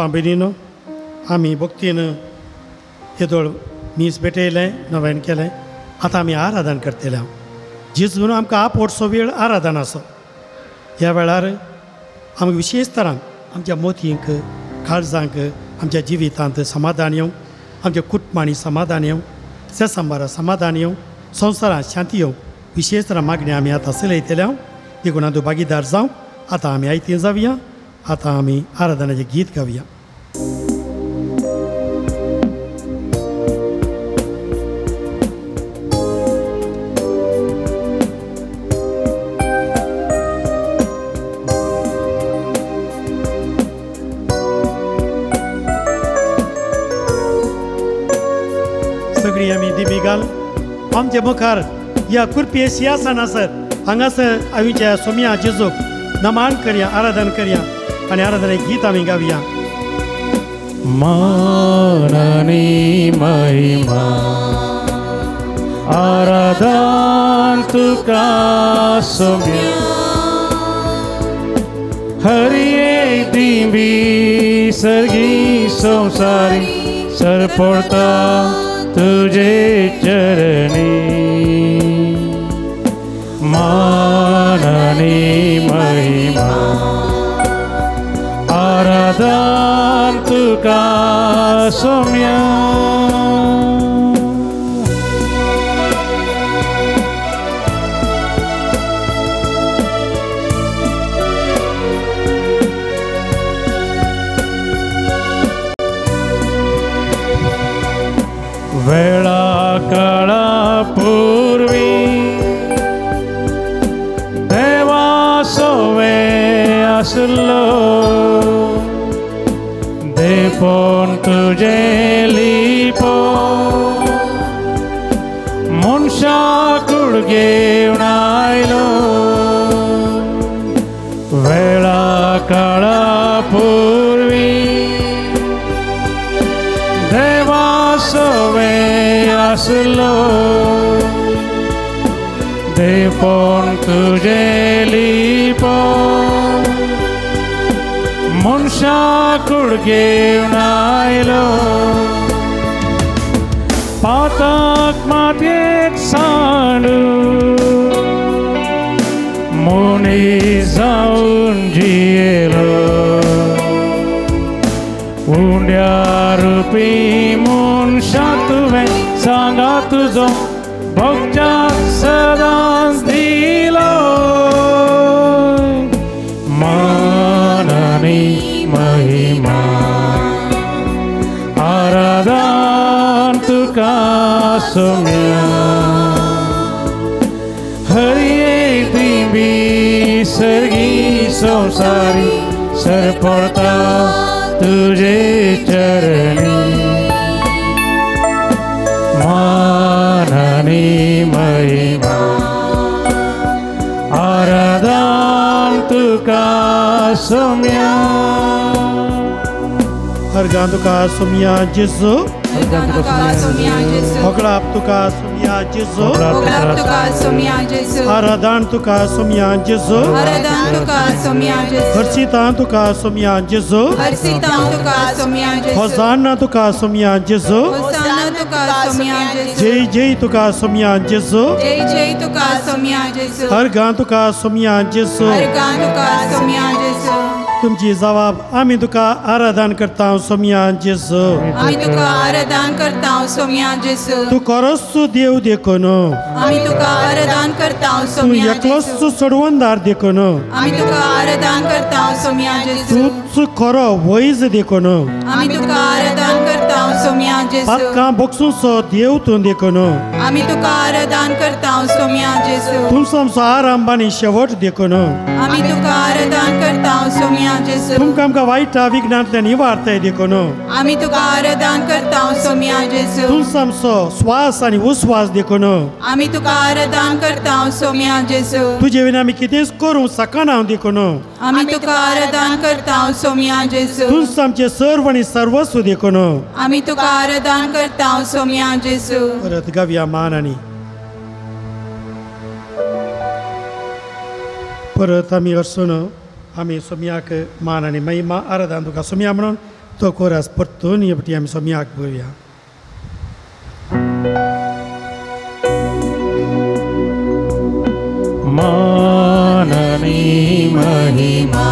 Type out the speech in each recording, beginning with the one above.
भाव भयणीनो, आमी भक्तीन येदोळ मीस भेटयलें नव्यान केलें. आतां आमी आराधन करतले. हांव जेजू म्हणून आमकां आपवटचो वेळ आराधन आसो. ह्या वेळार आमकां विशेश तरान आमच्या मोतयेंक काळजांक आमच्या जिवितांत समाधान येवं, आमच्या कुटुंबांनी समाधान येवं, सेसंबारा समाधान येवं, संवसारांत शांती येवं विशेश तरान मागणी आमी आतां चलयतले. हांव देखून तूं भागीदार जावं. आतां आमी आयतीं जावया. आतां आमी आराधनाचें गीत गावया. सगळीं आमी दिमी घाल. आमच्या मुखार ह्या कुरपे सिंहासन आसत हांगासर आमच्या सोम्या जेजूक नमान करया, आराधन करया आनी आराधनेक गीत आमी गावया. मान आनी महिमा आराधन तुका सोम्या, हरिये दिंबी सर्गी संवसारी सरपडता तुझे चरणी. मान आनी महिमा आराधन तुका सोम्या. वेळा काळा पूर्वी देवा सोवे आसलो, देपोन तुझे लिपो मनशा कुडगेवन आयलो. वेळा काळा पूर्वी देवा सोवे आसलो, देपोन तुझे लिपो मनशा कुडगेवन आयलो. पाताक मातयेक सांडू मनीस जावन जियेलो, उंड्या रुपी मनशा तुवें सांगा तुजो भक्त्याक सदांच दिलो. मान आनी महिमा आराधन तुका सोम्या, हरिये दिंबी सर्गी संवसारी सरपडता तुझे चरणी. मान आनी महिमा आराधन तुका सोम्या. अर्गां तुका सोम्या जेजू, होगळाप तुका सोम्या जेजू, आराधन तुका सोम्या जेजू, हर्षितां तुका सोम्या जेजू, होसाना तुका सोम्या जेजू, जय जय तुका सोम्या जेजू, अर्गां तुका सोम्या जेजू. तुमची जबाब आमी तुका आराधन करता सोम्या जेजू. आमी तुका आराधन करता सोम्या जेजू. तू खरोच देव देखून, आमी तुका आराधन करता तू सोम्या एकलोच जेजू. सोडवणदार देखून, आमी तुका आराधन करता सोम्या जेजू. तूच खरो वैज देखून, आमी तुका आराधन करता सोम्या जेजू. पातकां बगसूंचो देव तूं देखून, आमी तुका आराधन करता सोम्या जेजू. तुमचो आमचो आरंभ आनी शेवट देखून, आमी तुका आराधन करता सोम्या जेजू. तुमकां आमकां वायटा विघ्नांतल्यान निवारताय देखून, आमी तुका आराधन करता सोम्या जेजू. तुमचो आमचो स्वास आनी उस्वास देखून, आमी तुका आराधन करता सोम्या जेजू. तुजे विना आमी कितेंच करूं सकना देखून, आमी तुका आराधन करता सोम्या जेजू. तुमचो आमचें सर्व आनी सर्वस्व देखून. आमी तुका आराधन करता सोम्या जेजू. परत गावया मान आनी परत आमी हरसून आमी सोम्याक मान आनी महिमा आराधन तुका सोम्या म्हणून तो कोरास परतून येवटी आमी सोम्याक बोलया. मान आणि महिमा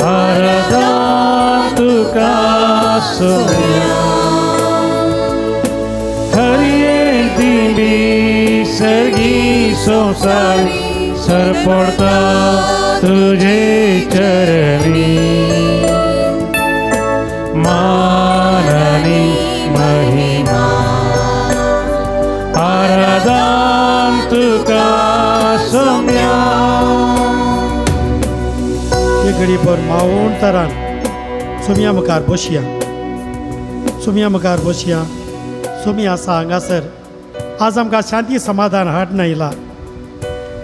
आराधना तुका सोम्या हरिये दिंडी सगळी संसार सरपडता तुझे चरणी. मान आणि महिमा आराधना तुका सोम्या. एक घडी भर मावून तरान सोम्या मुखार बसया. सोम्या मुखार बसया. सोम्या आसा हांगासर आज आमकां शांती समाधान हाडून आयला,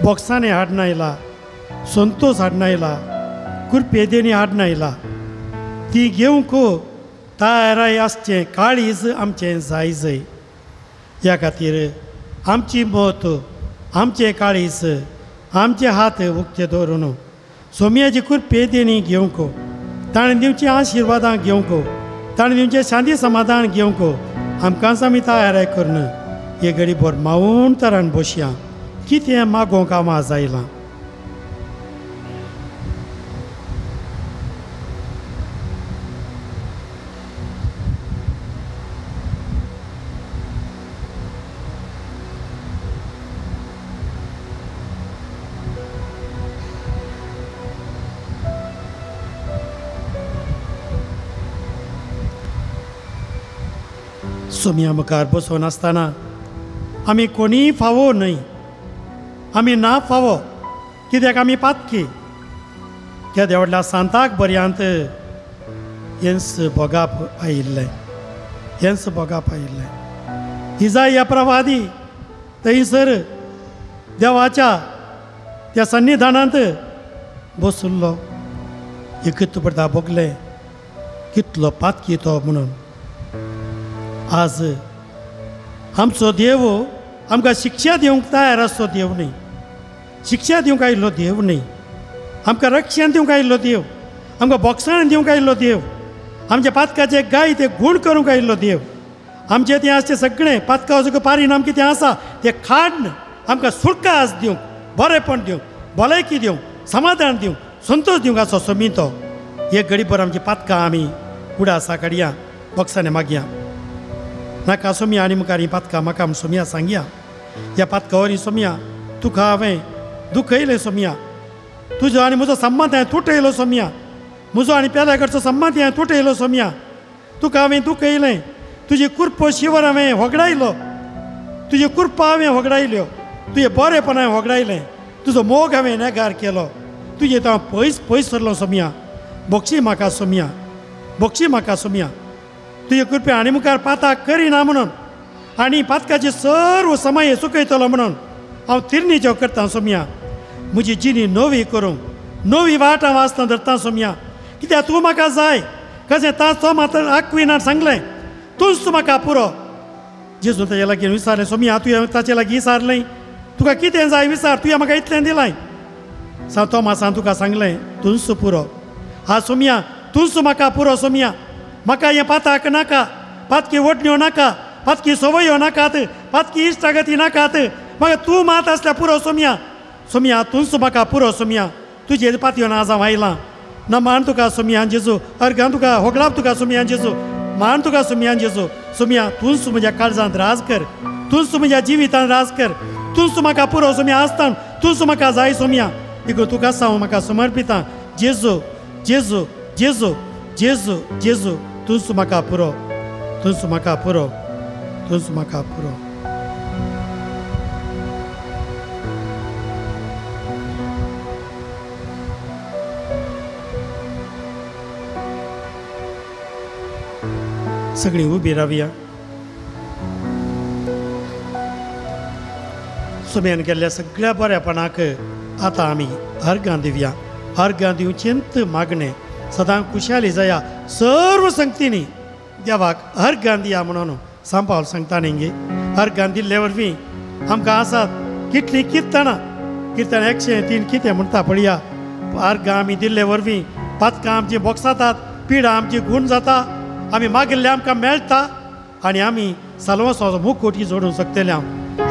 बॉक्सांनी हाडून आयला, संतोश हाडून आयला, कुरपेदेनी हाडून आयला. ती घेवंक तयाराय आसचें काळीज आमचें जाय जय. ह्या खातीर आमची मत, आमचें काळीज, आमचे हात उक्ते दवरून सोम्याची कुरपेदेनी घेवंक, ताणें दिवची आशिर्वादां घेवंक, ताणें दिवचें शांती समाधान घेवंक आमकांच आमी तयाराय करून हे घडी भर मावून तरान बसया. कितें मागोवंक आवाज आयलां. सोम्या मुखार बसोन आसतना आमी कोणीय फावो न्हय, आमी ना फावो, कित्याक आमी पातकी. केद्या व्हडल्या सांताक बऱ्यांत येन्स बोगाप आयिल्लें, येन्स बोगाप आयिल्लें. इजाया प्रवादी थंयसर देवाच्या त्या सन्निधानांत बसुल्लो. एकूच पडटा बोगलें कितलो पातकी तो म्हणून. आज आमचो देव आमकां शिक्षा दिवंक तयार आसचो देव न्ही, शिक्षा दिवंक आयिल्लो देव न्ही. आमकां रक्षण दिवंक आयिल्लो देव, आमकां बोगसाण दिवंक आयिल्लो देव, आमच्या पातकाचे गाय ते गूण करूंक आयिल्लो देव. आमचें तें आसचें सगळें पातका वचूंक परिणाम कितें आसा तें काडून आमकां सुटकास दिवंक, बरेंपण दिवंक, भलायकी दिवंक, समाधान दिवंक, संतोश दिवंक आसो सोमी तो. एक घडीभर आमची पातकां आमी उडासा काडया, बोगसांनी मागया. नाका सोम्या आनी मुखार ही पातकां म्हाका म्हूण सोम्या सांगया. ह्या पातका वरी सोम्या तुका हांवें दुखयलें सोम्या. तुजो आनी म्हजो संबंद हांवें तुटयलो सोम्या. म्हजो आनी पेल्या कडचो संबंद हांवें तुटयलो सोम्या. तुका हांवें दुखयलें. तुजी कुर्प शिवर हांवें होगडायलो. तुजी कुर्पा हांवें होगडायल्यो. तुजें बरेंपण हांवें होगडायलें. तुजो मोग हांवें नेगार केलो. तुजें हांव पयस पयस सरलो सोम्या. बक्षी म्हाका सोम्या, बक्षी म्हाका सोम्या. तुजे कृपे आनी मुखार पाताक करिना म्हणून आनी पातकाचे सर्व समय सुकयतलो म्हणून हांव तिर्णीच्यो करता सोम्या. म्हजी जिणी नवी करूंक, नवी वाट हांव आसतना धरता सोम्या. कित्याक तूं म्हाका जाय कशें तो मात्र आक्विनान सांगलें, तूंच म्हाका पुरो. जेजू ताचे लागीं विचारलें सोम्या तुवें ताचे लागीं विचारलें तुका कितें जाय विचार, तुवें म्हाका इतलें दिलां. तोमासान तुका सांगलें तूंच पुरो. हा सोम्या तूंच म्हाका पुरो सोम्या. म्हाका हें पाताक नाका, पातकी वटण्यो नाका, पातकी सवयो नाकात, पातकी इश्टागती नाकात. म्हाका तूं मात आसल्या पुरो सोम्या. सोम्या तूंच म्हाका पुरो सोम्या. तुजेर पातयेवन आज हांव आयलां. ना मान तुका सोम्या जेजू, अर्गां तुका होगडाप तुका सोम्या जेजू, मान तुका सोम्या जेजू. सोम्या तूंच म्हज्या काळजांत राज कर, तूंच म्हज्या जिवितांत राज कर. तूंच म्हाका पुरो सोम्या आसतना तूंच म्हाका जाय सोम्या. देखून तुका हांव म्हाका समर्पितां. जेजू जेजू जेजू जेजू जेजू तूंच म्हाका पुरो, तूंच म्हाका पुरो, तूंच म्हाका पुरो. सगळीं उबी रावया. सोम्यान केल्ल्या सगळ्या बऱ्यापणाक आतां आमी अर्गां दिवया. अर्गां दिवचेंत मागणें सदां खुशाली जाया. सर्व संगतींनी देवाक अर्गां दिया म्हणून सांपावल सांगता न्ही. अर्गां दिल्ले वरवीं आमकां आसात कितलीं किर्तनां. किर्तन 103 कितें म्हणटा पळया. अर्गां आमी दिल्ले वरवीं पातकां आमचीं बोगसातात पिडा आमची गुण जाता आमी मागिल्ले आमकां मेळटा आनी आमी सालवासाचो मुकोटी जोडूंक शकतले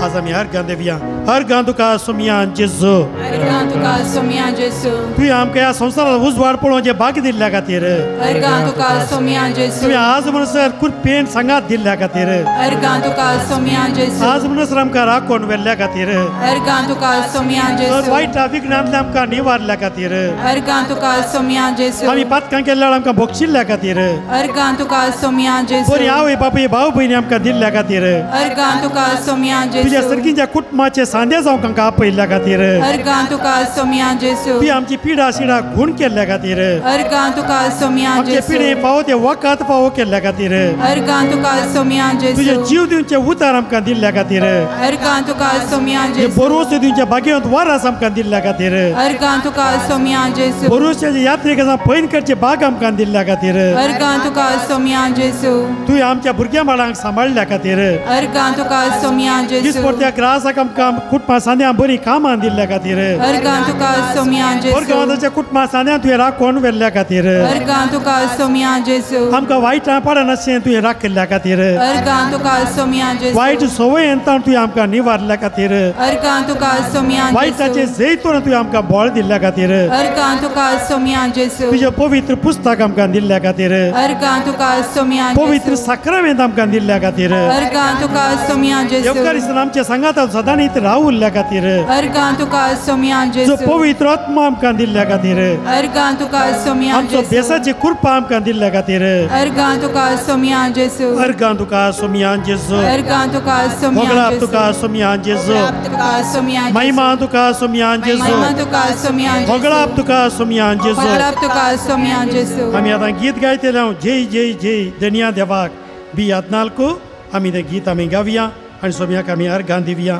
आज आमी अर्गां देवया अर्गां तुका सोमयान जेजू अर्गां तुका सोमया जेसू तुवें आमकां ह्या संवसारांत उजवाड पळोवचे भाग दिल्ल्या खातीर अर्गां तुका सोमया जेसू तुवें आज म्हणसर कृपेन सांगात दिल्ल्या खातीर अर्गां तुका सोमया जेसू आज म्हणसर आमकां राखून व्हेल्ल्या खातीर अर्गां तुका सोमया जेसू वायटा विघ्नांतल्यान आमकां निवारल्या खातीर अर्गां तुका सोमया जेसू आमी पातकां केल्ल्या आमकां बक्षिल्ल्या खातीर अर्गां तुका सोमया जेसू बरी आवय बापूय भाव भयणी आमकां दिल्ल्या खातीर अर्गां तुका सोमया तुज्या जेसू सर्गीच्या कुटुंबाचे सांदे जावंक आमकां आपयल्ल्या खातीर अर्गां तुका सोमया जेसू तुवें आमची पिडा सिडा गुण केल्ल्या खातीर अर्गां तुका सोमया आमचे जेसू पिडे फावो ते वखत फावो केल्ल्या खातीर अर्गां तुका सोमया तुजे जेसू जीव दिवचे उतार आमकां दिल्ल्या खातीर अर्गां तुका सोमया जे जेसू बरोस दिवचे भाग्यवंत वारस आमकां दिल्ल्या खातीर अर्गां तुका सोमया जेसू बरोसच्या यात्रेक पैन करचे भाग आमकां दिल्ल्या खातीर अर्गां तुका सोमया जेसू तुवें आमच्या भुरग्या बाळांक सांबाळल्या खातीर अर्गां तुका सोमया जेसू दिसपट्ट्या ग्रासाक आमकां कुटुंबा सांद्या बरी कामां दिल्ल्या खातीर अर्गां तुका सोमया जेसू परगांवाच्या कुटुंबा सांद्या तुवें राखून व्हेल्ल्या खातीर अर्गां तुका सोमया जेसू आमकां वायटा पडनाशें तुवें राखल्या खातीर अर्गां तुका सोमया जेसू वायट संवय येता तुवें आमकां निवारल्या खातीर अर्गां तुका सोमया वायटाचे जेसू जैतून तुवें आमकां बळ दिल्ल्या खातीर अर्गां तुका सोमया जेसू तुजें पवित्र पुस्तक आमकां दिल्ल्या खातीर अर्गां तुका सोमया पवित्र जेसू साक्रामेंत आमकां दिल्ल्या खातीर अर्गां तुका सोमया जेसू येवकारिस्तान आमच्या संगात सदां नीत रावुल्ल्या खातीर अर्गां तुका सोमया जो जेसू पवित्र आत्मा आमकां दिल्ल्या खातीर अर्गां तुका सोमया आमचो जेसू बेसाची कृपा आमकां दिल्ल्या खातीर अर्गां तुका सोमया जेसू अर्गां तुका सोमयान जेजू अर्गां तुका सोमया वगळाप जेसू तुका सोमयान जेजू वगळाप तुका सोमया जेसू महिमा तुका सोमयान जेजू महिमा तुका सोमया जेसू वगळाप तुका सोमयान जेजू वगळाप तुका सोमया जेसू आमी आतां गीत गायतले हांव जय जय जय धन्या देवाक बी नाल्कू आमी तें गीत आमी गावया आनी सोमयाक आमी अर्गां दिवया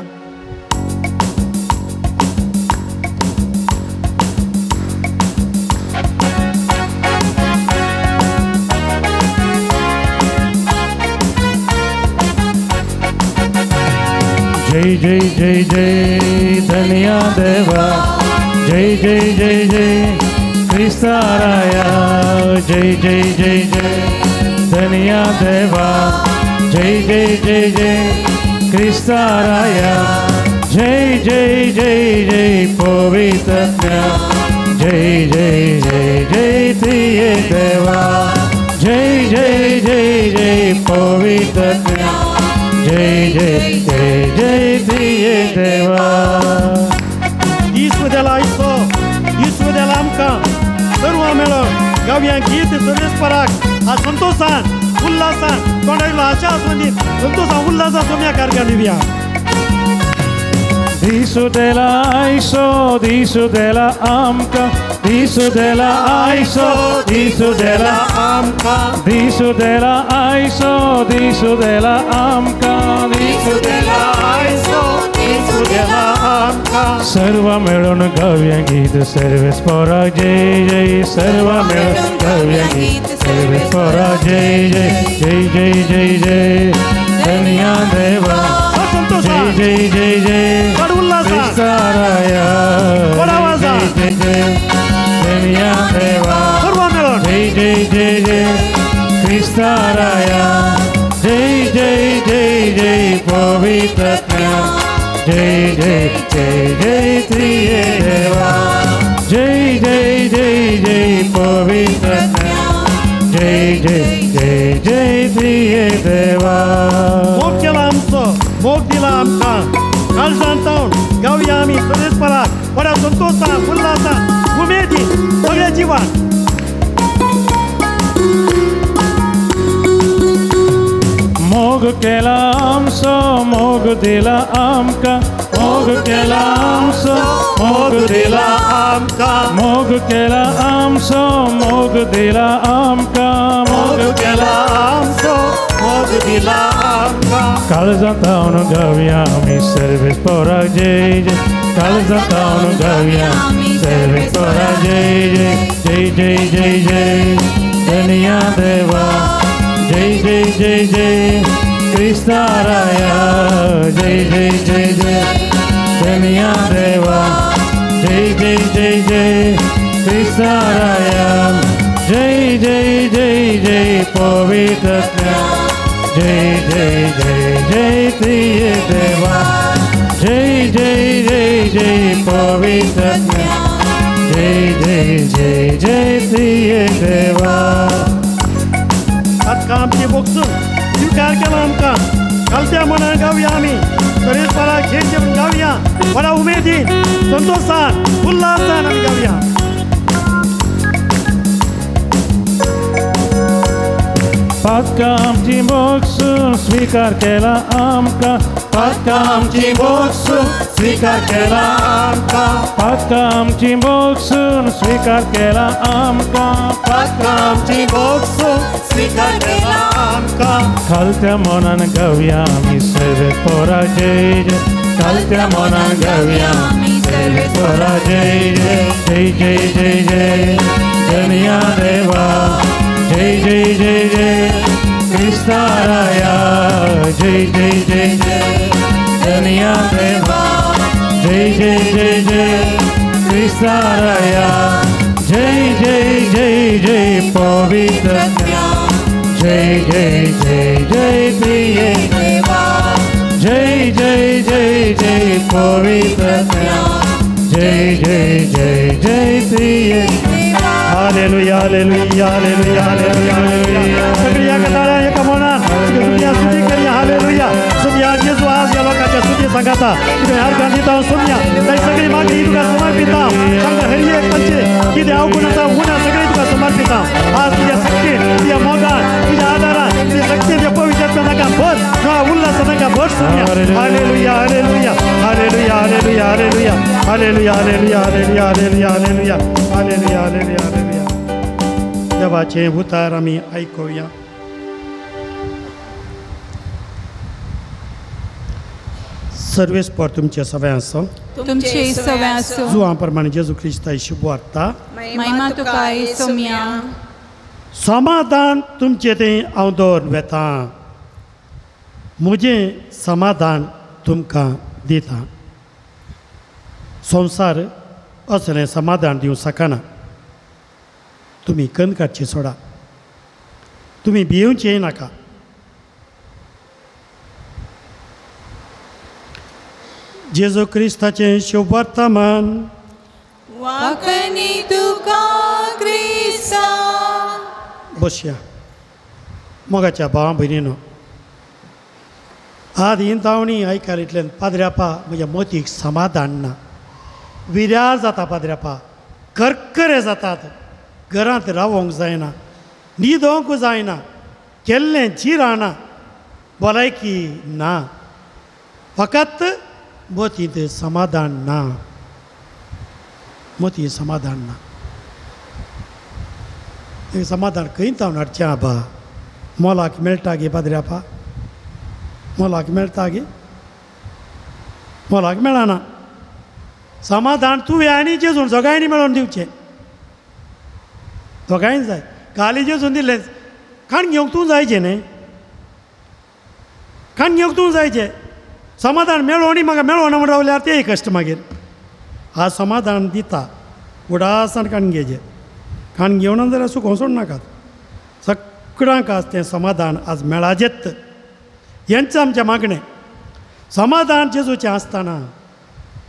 जय जय जय जय धन्या देवा जय जय जय जय क्रिस्ताराया जय जय जय जय धन्या देवा जय जय जय जय क्रिस्ताराया जय जय जय जय पवित्रज्ञा जय जय जय जय त्रिये देवा जय जय जय जय पवित्रज्ञा जय जय जय जय त्रिये देवा Ismo dela iso, ismo dela amka, सर्व मेळोन गावया गीत सर्वेस्पराक आ संतोषान उल्हासान कोणाला आशा आसमंदीत संतोषान उल्हासा सोम्या कारगा दिव्या Disu della aiso, disu della amca, disu della aiso, disu della amca, disu della aiso, disu della amca, disu della aiso, disu della amca. सर्व मिळून गाऊया गीत सर्वेस्परा जय जय सर्व मिळून गाऊया गीत सर्वेस्परा जय जय जय जय जय जय धन्या देवा जय जय जय जय क्रिस्ताराया जय जय जय धन्या देवा जय जय जय जय क्रिस्ताराया जय जय जय जय पवित्रज्ञा जय जय जय जय त्रिये देवा जय जय जय जय पवित्रज्ञा जय जय जय जय त्रिये देवा मोग केला आमचो मोग दिला आमकां काळजांत तावन गावया आमी सर्वेस्पराक बऱ्या संतोषान उल्हासान उमेदीन सगळ्या जिवान मोग केला आमचो मोग दिला आमकां मोग केला आमचो मोग दिला आमकां मोग केला आमचो मोग दिला आमकां मोग केला आमचो मोग दिला आमकां काळजांत तावन गावया आमी सर्वेस्पराक जय जय काळजांत तावन गावया सर्वेस्पराक जय जय जय जय जय जय धन्या देवा जय जय जय जय क्रिस्ताराया जय जय जय जय धन्या देवा जय जय जय जय क्रिस्ताराया जय जय जय जय पवित्र जय जय जय जय प्रिय देवा जय जय जय जय पवित्र जय जय जय जय प्रिय देवा. आज आमची बोक्सून स्वीकार केला आमकां घालत्या मनान गावया आमी तरेसपरा खेळचे म्हणून गावया बऱ्या उमेदीन संतोषान उल्हासान आमी गावया. पातका आमची बोक्सून स्वीकार केला आमकां पातका आमची बोक्सून स्वीकार केला आमकां पातका आमची बोक्सून स्वीकार केला आमकां पातका आमची बोक्सून स्वीकार केला आमकां खालत्या मनान गावया आमी सेवेत पोरा जय जय खालत्या मनान गावया आमी सेवेत पोरा जय जय जय जय जय जय धन्या देवा जय जय जय जय क्रिस्ताराया जय जय जय जय धन्या देवा जय जय जय जय क्रिस्ताराया जय जय जय जय पवित्र जय जय जय जय प्रिय देवा जय जय जय जय पवित्र जय जय जय जय प्रिय हालेलुया हालेलुया हालेलुया हालेलुया हालेलुया सगळ्या कथाळ्या एका मनान तुमच्या स्तुती करूया हालेलुया सुमया जेजू आज या लोकांच्या स्तुती सांगाता कितें हर गांधीता सुमया ताई सगळी मागणी तुका समर्पिता सांग हरी एक पंचे कितें अवगुणाचा गुणा सगळी तुका समर्पिता आज तुझ्या शक्ती तुझ्या मोगान तुझ्या आदारान तुझ्या शक्तीच्या पवित्रत्व नाका भर तुझ्या उल्हास नाका भर सुमया हालेलुया हालेलुया हालेलुया हालेलुया हालेलुया हालेलुया हालेलुया हालेलुया हालेलुया हालेलुया हालेलुया हालेलुया हालेलुया देवाचे उतार आमी आयकुया. सर्वेस्पर तुमचे सगळे आसो तुमचे सगळे आसो जुआ प्रमाणे जेजू क्रिस्ताची शुभ वार्ता महिमा तुका सोम्या समाधान तुमचे ते हांव दवरून वेता म्हजें समाधान तुमकां दिता. संवसार असलें समाधान दिवं शकना. तुमी कणकाची सोडा तुमी भियेवचेंय नाका. जेजू क्रिस्ताचें शुभ वर्तमान वाकनी तुका क्रिस्ता. बसया मोगाच्या भावा भयणीनो आज ही दावणी आयकाल इतल्यान पाद्र्यापा म्हज्या मतीक समाधान ना. विर्यार जाता पाद्र्यापा करकरे जातात घरांत रावोंक जायना न्हिदोंक जायना केल्लें जिराना भलायकी ना फकत मतींत समाधान ना. मती समाधान ना. हे समाधान खंय जावन हाडचें आबा मोलाक मेळटा गे पाद्र्यापा मोलाक मेळटा गे मोलाक मेळना. समाधान तुवें आनी जेजून दोगांयनी मेळोन दिवचें. दोगांय जाय काली जेजून दिल्लें खाण घेवंक तूं जायचें न्ही खाण घेवंक तूं जायचें. समाधान मेळोनी म्हाका मेळोना म्हण रावल्यार तेय कश्ट मागीर. हा समाधान दिता उडासान खाण घेजें. खाण घेवना जाल्यार सुखों सोड नाकात. सगळ्यांक आज तें समाधान आज मेळाजेत हेंच आमचें मागणें. समाधान जेजूचें आसतना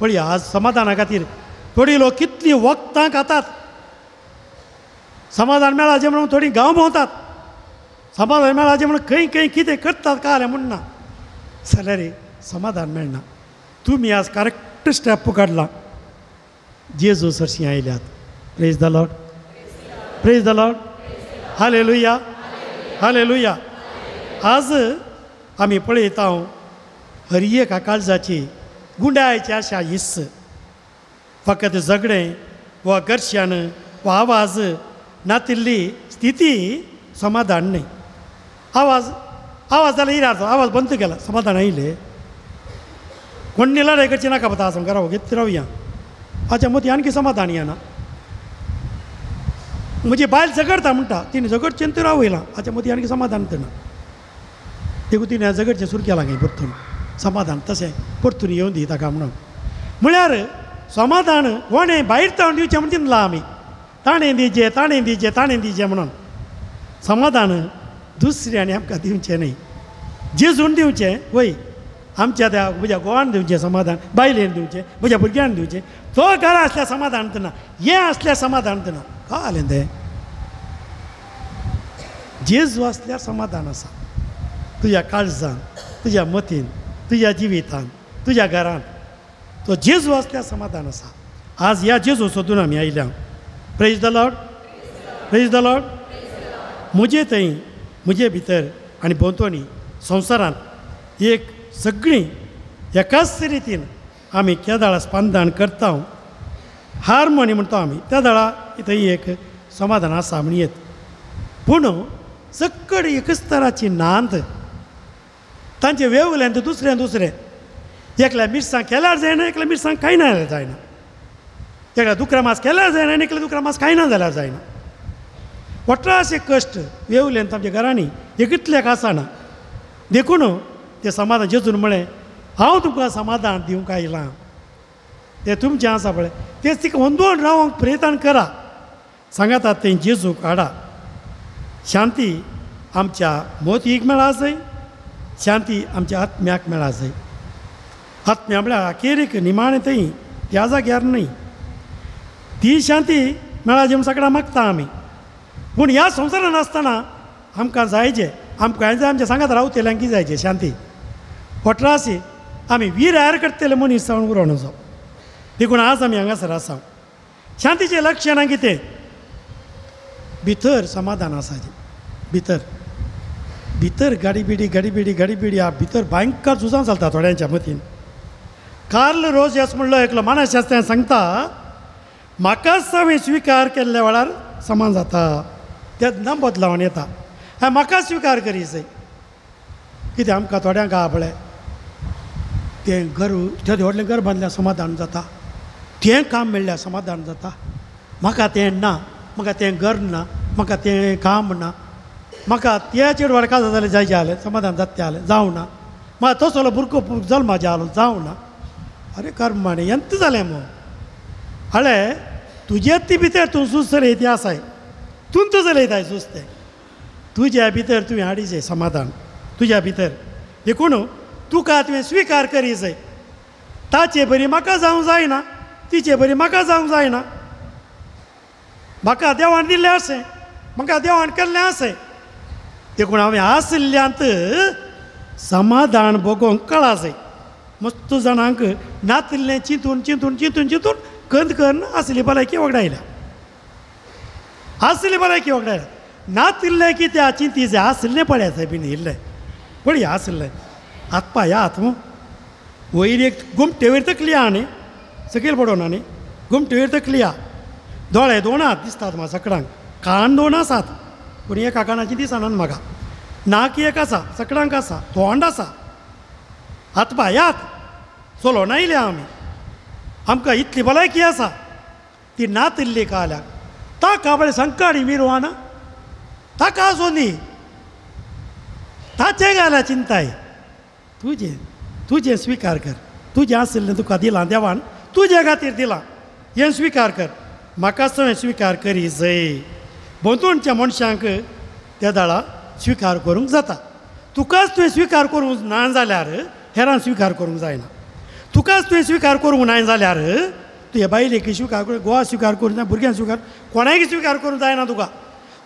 पळया आज समाधाना खातीर थोडी लोक कितलीं वखदां खातात. समाधान मेळाचें म्हणून थोडीं गांव भोंवतात. समाधान मेळाचें म्हणून खंय खंय कितें करतात काय म्हणना जाल्यार समाधान मेळना. तुमी आज करेक्ट स्टेप काडला. जेजू सरशी आयल्यात. Praise the Lord praise the Lord hallelujah hallelujah. आज आमी पळयता हर एका काळजाची गुंडायची आशा हिस्स फकत झगडें वा घर्शण वा आवाज नातिल्ली स्थिती समाधान न्ही. आवाज आवाज जाल्यार इराचो आवाज बंद केला समाधान आयलें. कोणी लढाई करची नाका पता आसूं घरा घेत रावया. हाच्या मतीं आणखी समाधान येना. म्हजी बायल झगडटा म्हणटा तिणें झगडचें तर रावयलां हाच्या मतीं आणखी समाधान ना. देखून तिणें झगडचें सुरू केलां खंय परतून समाधान तशें परतून येवन दी ताका म्हणून. म्हळ्यार समाधान कोणें भायर जावन दिवचें म्हण चिंतलां आमी. ताणें दिजें म्हणून समाधान दुसऱ्यांनी आमकां दिवचें न्ही. जेजून दिवचें वय आमच्या त्या म्हज्या घोवान दिवचें समाधान, बायलेन दिवचें, म्हज्या भुरग्यान दिवचें. तो घरा असल्या समाधान ना, हें असल्या समाधान ना. काय जालें तें? जेजू असल्यार समाधान आसा तुज्या काळजान, तुज्या मतीन, तुज्या जिवितान, तुज्या घरान. तो जेजू असल्यार समाधान आसा. आज ह्या जेजू सोदून आमी आयल्या. Praise the Lord, praise the Lord. म्हजे थंय म्हजे भितर आनी भोंवतणी संवसारांत एक सगळीं एकाच रितीन आमी केदाळा स्पंदन करता. हार्मोनी म्हणटा आमी त्या दाळा थंय एक समाधान आसा म्हणयेत. पूण सक्कड एकच तराची नांद तांचे वेगवेगळ्यान दुसरें एकल्या मिरसांग केल्यार जायना, एकल्या मिरसांग कांय ना जाल्यार जायना. एकल्या दुकरा मास केल्यार जायना आनी एकल्या दुकरा मास कांय ना जाल्यार जायना. अठराशे कश्ट वेवल्यांत आमच्या घरांनी एकतल्याक आसना. देखून ते समाधान जेजून म्हळें हांव तुमकां समाधान दिवंक आयलां. तें तुमचें आसा पळय तेच तिका होंदोवन रावंक प्रयत्न करा. सांगातात तें जेजूक हाडा. शांती आमच्या मोतीक मेळा जाय, शांती आमच्या आत्म्याक मेळा जाय. आत्म्या म्हळ्यार अखेरीक निमाणें थंय ह्या जाग्यार न्ही. ती शांती मेळा जी सगळ्यां मागता आमी. पूण ह्या संवसारान आसतना आमकां जायचें, आमकां जाय आमच्या सांगात रावतल्यांक कितें जायचें शांती. अठराशे आमी वीर हायर करतले मनीस जावन उरो नजो. देखून आज आमी हांगासर आसा. शांतीचें लक्षणां कितें? भितर समाधान आसा. भितर भितर गाडी हा भितर भयंकर झुजां चलता थोड्यांच्या मतीन. कार्ल रोजस म्हणलो एकलो मानसशास्त्रान सांगता म्हाकाच हांवें स्विकार केल्ल्या वेळार समान जाता. तें न बदलावन येता. हांवें म्हाका स्विकार करी जाय. कितें आमकां थोड्यांक आहा पळय तें घर थंय व्हडलें घर बांदल्यार समाधान जाता, तें काम मेळ्ळ्यार समाधान जाता. म्हाका तें ना, म्हाका तें घर ना, म्हाका तें काम ना, म्हाका त्या चेड वळखा जाल्यार जाय जालें समाधान जाता जालें जावं ना, म्हाका तसलो भुरको जल्मा जालो जावं ना. अरे कर्माणे ಎಂತ जालें मग हळे तुजे ती भितर तूं सुस्त चलयती आसाय, तूं तो चलयताय सुस्तें. तुज्या भितर तुवें हाडी जाय समाधान तुज्या भितर. देखून तुका तुवें स्विकार करी जाय. ताचे बरी म्हाका जावंक जायना, तिचे बरी म्हाका जावंक जायना. म्हाका देवान दिल्लें आसय, म्हाका देवान केल्लें आसय. देखून हांवें आसल्ल्यांत समाधान भोगोवंक कळा जाय. मस्त जाणांक नातिल्लें चिंतून चिंतून चिंतून चिंतून कंद करून आसली भलायकी वगडायल्या. आसली भलायकी वगडायल्या. नातिल्लें कित्याक चिंती जाय, आसल्लें पळयात बीन इल्लें पळया आसल्लें. आत्पा ह्या आत्म वयर एक घुमटे वयर तकली आहा न्ही, सकयल पडोना न्ही, घुमटे वयर तकली आहा. दोळे दोन हात दिसतात म्हाका सकडा, कान दोन आसात पूण एका कानाची दिसनात म्हाका. नाक एक आसा, सकडांक आसा, तोंड आसा. हातपाय यात चलोन आयल्या आमी. आमकां इतली भलायकी आसा ती नातिल्ली काल्याक. ताका बरें संकाडी मिरवाना ताका आसो न्ही, ताचे घाल्या चिंताय. तुजें स्विकार कर. तुजें आसलें तुका दिलां देवान, तुजे खातीर दिलां, हें स्विकार कर. म्हाकाच हांवें स्विकार करी जाय. भोंवतणच्या मनशांक त्या दाळा स्विकार करूंक जाता. तुकाच तुवें स्विकार करूंक ना जाल्यार हेरान स्विकार करूंक जायना. तुकाच तुवें स्विकार करूंक ना जाल्यार तुजे बायलेक स्विकार करूं, घोवा स्विकार करूं ना, भुरग्यांक स्विकार कोणायक स्विकार करूंक जायना तुका.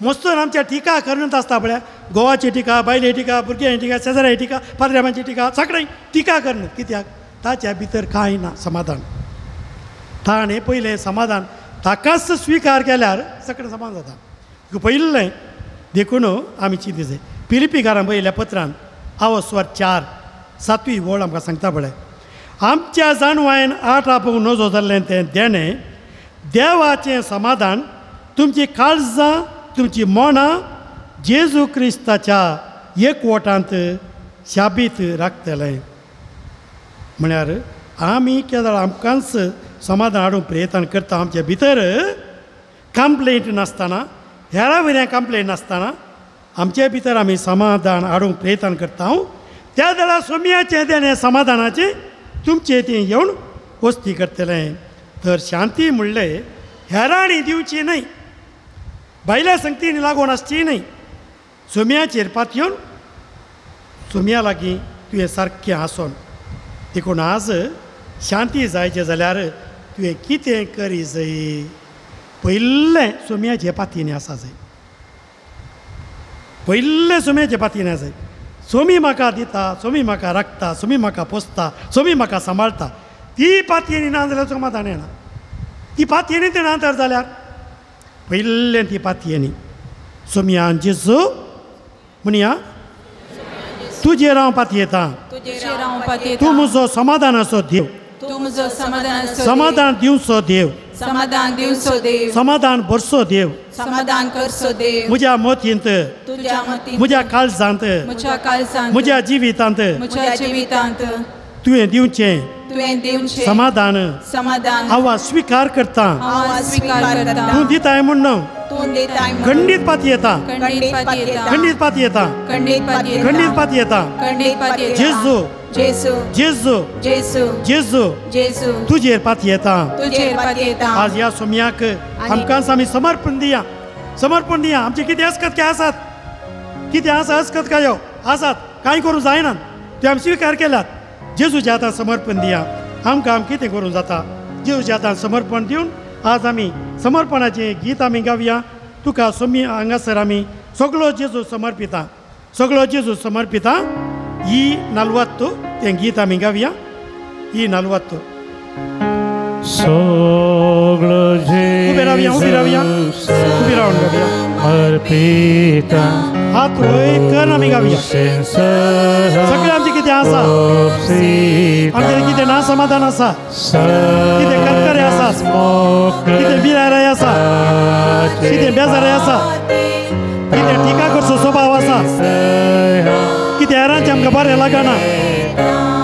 मस्तूर आमच्या टिका करत आसता पळय, घोवाची टिका, बायले टिका, भुरग्यांची टिका, शेजाऱ्याची टिका, पाद्र्यामांची टिका, सगळ्यांक टिका करन. कित्याक ताच्या भितर कांय ना समाधान. ताणें पयलें समाधान ताकाच स्विकार केल्यार सगळें समाधान जाता. पयलें देखून आमी चिंती जाय. फिलिपिकारांक पळयल्या पत्रांत आवस्वर 4:7 वळ आमकां सांगता पळय आमच्या जाणवायेन आठ आपोवंक नजो जाल्लें तें देणें देवाचें समाधान तुमची काळजां तुमची मनां जेजू क्रिस्ताच्या एकवटांत शाबीत राखतलें. म्हळ्यार आमी केदाळ आमकांच समाधान हाडूंक प्रयत्न करता. आमच्या भितर कंप्लेंट नासतना, हेरा वयल्यान कंप्लेंट नासतना आमचे भितर आमी समाधान हाडूंक प्रयत्न करता. त्या दळा सोम्याचें देणें समाधानाचें तुमचे तें येवन वस्ती करतलें. तर शांती म्हणलें हेरांनी दिवची न्हय, बायल्या संगतीनी लागून आसची न्ही सोम्याचेर पात येवन सोम्या लागीं तुवें सारकें आसोन देखून आज शांती जायचें जाल्यार तुवें कितें करी जाय पयलें सोम्याचे पातयेनी आसा जाय पयलें सोम्याचे पातयेनी आसा जाय सोमी म्हाका दिता सोमी म्हाका राखता सोमी म्हाका पोसता सोमी म्हाका सांबाळटा ती पातयेनी ना जाल्यार समाधान येना ती पातयेनी ते ना तर जाल्यार पयलें ती पातयेनी सोम्यान जेजू म्हणया तुजेर हांव पातयेतां तूं म्हजो समाधानाचो देव समाधान दिवचो देव समाधान दिवचो देव समाधान भरसो देव समाधान करचो देव म्हज्या मतींत तुझ्या मतींत म्हज्या काळजांत म्हज्या काळजांत म्हज्या जिवितांत म्हज्या जिवितांत तुवें दिवचें तुवें दिवचें समाधान समाधान हांव स्विकार करतां हांव स्वीकार करता तूं दिताय म्हूण न्हू तूं दिताय खंडीत पातयेतां खंडीत पातयेता खंडीत पातयेतां खंडीत पातयेता खंडीत पातयेतां खंडीत पातयेता जेजू जेजू जेजू जेजू जेजू जेजू तुजेर पातयेतां तुजेर पातयेता आज ह्या सोम्याक आमकां आमी समर्पण दिया आमचे कितें आसकत काय आसात कितें आसा आसकत काय आसात कांय करूं जायना ते आमी स्विकार केल्यात जेजूच्या हातान समर्पण दिया आमकां कितें करूं जाता जेजूच्या हातान समर्पण दिवन आज आमी समर्पणाचें गीत आमी गावया तुका सोमी हांगासर आमी सगळो जेजू समर्पिता ही 40 तें गीत आमी गावया ही 40 सगळो उबे रावया उबे रावन गावया अर्पिता हात वयर करून आमी गावया सगळें आमचें कितें आसा आमचें कितें ना समाधान आसा कितें करकरे आसा कितें बिराराय आसा कितें बेजाराय आसा कितें टिका करचो स्वभाव आसा कितें हेरांचें आमकां बरें लागना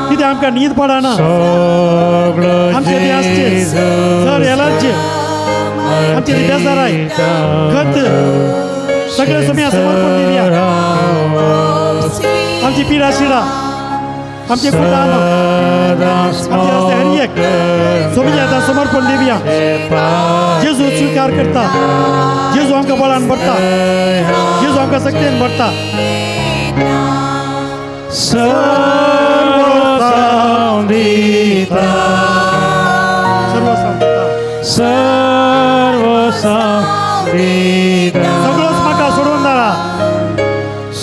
कितें आमकां न्हीद पडना आमचें तें आसचें सर हेलांचें आमचें तें बेजाराय खत सगळें सोम्या समर्पण दिवया आमची पिडा शिडा आमचे कुटान आमचे रस्ते हरियेक सोम्या हातान समर्पण दिवया जेजू स्विकार करता जेजू आमकां बळान भरता जेजू आमकां शक्तीन भरता सगळोच म्हाका सोडून धाडा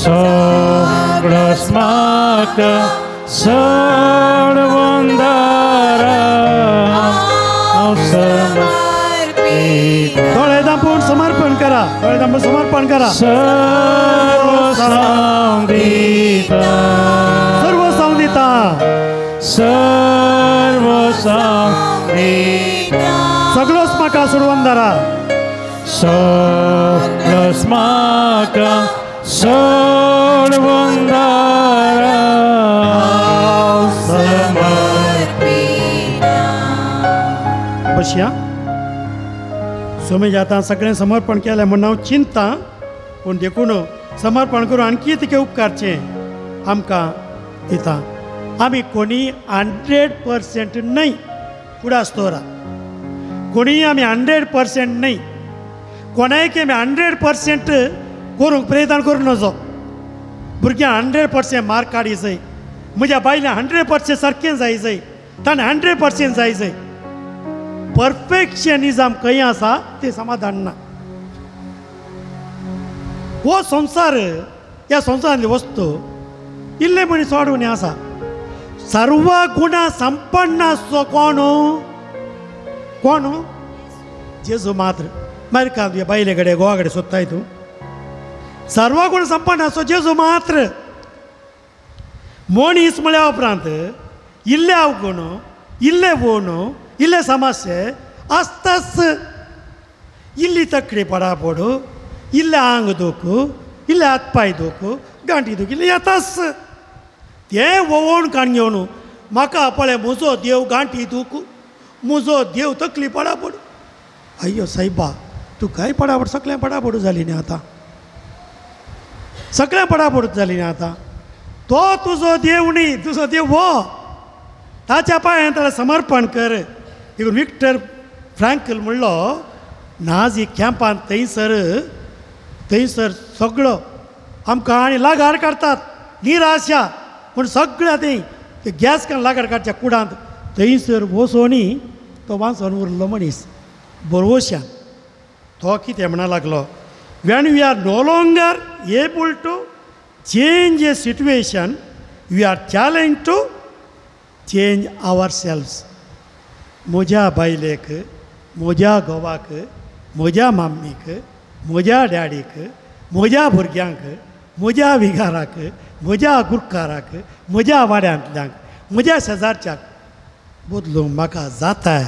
सगळोच म्हाका सोडून धाडा दोळे दांपून समर्पण करा सर्व संगीता सगळोच म्हाका सोडून धाडा सगळोच म्हाका सोडून धाडा बसया सोम्याच्या हातान सगळें समर्पण केलें म्हूण हांव चिंता पूण देखून समर्पण करून आणखी तिके उपकारचें आमकां दिता आमी कोणी 100% न्हय फुडें आसतोरा कोणीय आमी 100% न्हय कोणायक आमी 100% करूंक प्रयत्न करूं नजो भुरग्यां 100% मार्क काडी जाय म्हज्या बायलें 100% सारकें जाय ताणें 100% जाय परफेक्शनिजम खंय आसा तें समाधान ना हो संवसार ह्या संवसारांतली वस्तू इल्ले मनीस वाडून आसा सर्व गुणां संपन्न आसचो कोण जेजू मात्र मागीर का तुवें बायले कडेन घोवा कडेन सोदताय तूं सर्व गुण संपन्न आसचो जेजू मात्र मनीस म्हळ्या उपरांत इल्ले अवगुण इल्ले वण इल्ले समस्ये आसताच इल्ली तकडी पडापड इल्ले आंग दूख इल्ले हात पाय दूख गांठी दूख इल्ले येताच तें वोवण काण घेवन म्हाका पळय म्हजो देव गांठी दूख म्हजो देव तकली पडापड अय्यो सायबा तूं काय पडापड सगळें पडापड जाली न्ही आतां सगळें पडापड जाली न्ही आतां तो तुजो देव न्ही तुजो देव वो ताच्या पांयां ताणें समर्पण कर देखून विक्टर फ्रँकल म्हणलो नाझी कॅम्पांत थंयसर थंयसर सगळो आमकां आनी लागार काडटात निराशा पूण सगळ्या थंय गॅस लागार काडच्या कुडांत थंयसर वचोनी तो वाचून उरलो मनीस बरोवश्यान तो कितें म्हणा लागलो when we are no longer able to change a situation we are challenge to change ourselves म्हज्या बायलेक म्हज्या घोवाक म्हज्या मम्मीक म्हज्या डॅडीक म्हज्या भुरग्यांक म्हज्या विगाराक म्हज्या गुरकाराक म्हज्या वाड्यांतल्यांक म्हज्या शेजारच्याक बदलूंक म्हाका जाताय